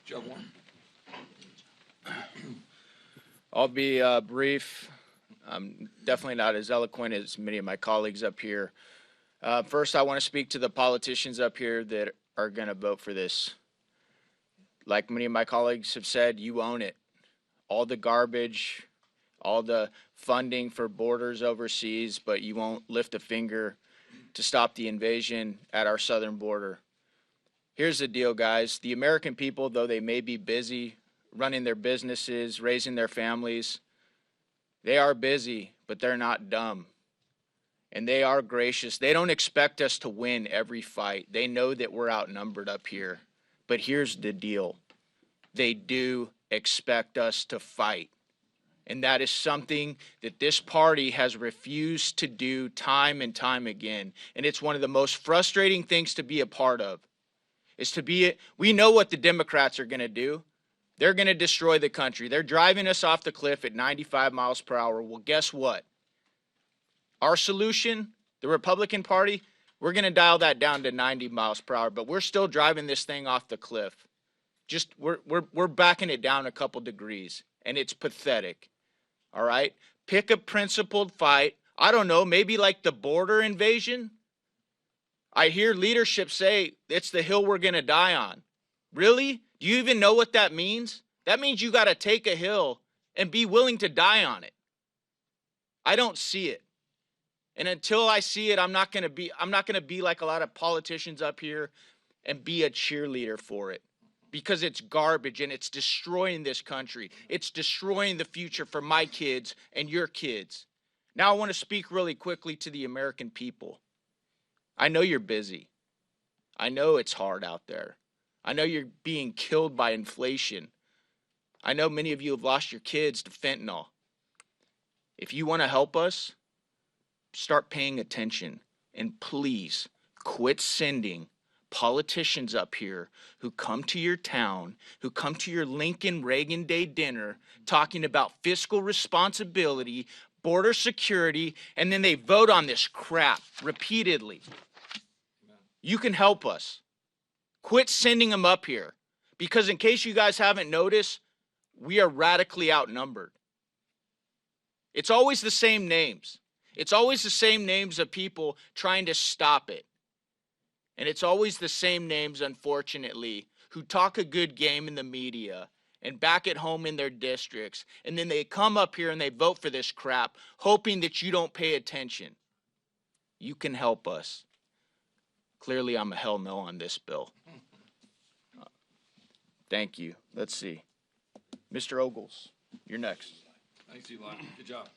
Job one. I'll be brief. I'm definitely not as eloquent as many of my colleagues up here. First, I want to speak to the politicians up here that are going to vote for this. Like many of my colleagues have said, you own it. All the garbage, all the funding for borders overseas, but you won't lift a finger to stop the invasion at our southern border. Here's the deal, guys. The American people, though they may be busy running their businesses, raising their families, they are busy, but they're not dumb. And they are gracious. They don't expect us to win every fight. They know that we're outnumbered up here. But here's the deal. They do expect us to fight. And that is something that this party has refused to do time and time again. And it's one of the most frustrating things to be a part of. We know what the Democrats are going to do. They're going to destroy the country. They're driving us off the cliff at 95 miles per hour. Well, guess what? Our solution, the Republican Party, we're going to dial that down to 90 miles per hour, but we're still driving this thing off the cliff. Just we're backing it down a couple degrees, and it's pathetic. All right? Pick a principled fight. I don't know, maybe like the border invasion. I hear leadership say it's the hill we're going to die on. Really? Do you even know what that means? That means you got to take a hill and be willing to die on it. I don't see it. And until I see it, I'm not going to be like a lot of politicians up here and be a cheerleader for it, because it's garbage and it's destroying this country. It's destroying the future for my kids and your kids. Now I want to speak really quickly to the American people. I know you're busy. I know it's hard out there. I know you're being killed by inflation. I know many of you have lost your kids to fentanyl. If you want to help us, start paying attention, and please quit sending politicians up here who come to your town, who come to your Lincoln Reagan Day dinner talking about fiscal responsibility, border security, and then they vote on this crap repeatedly. You can help us. Quit sending them up here, because in case you guys haven't noticed, we are radically outnumbered. It's always the same names. It's always the same names of people trying to stop it. And it's always the same names, unfortunately, who talk a good game in the media and back at home in their districts. And then they come up here and they vote for this crap, hoping that you don't pay attention. You can help us. Clearly, I'm a hell no on this bill. Thank you. Let's see. Mr. Ogles, you're next. Thanks, Eli. Good job.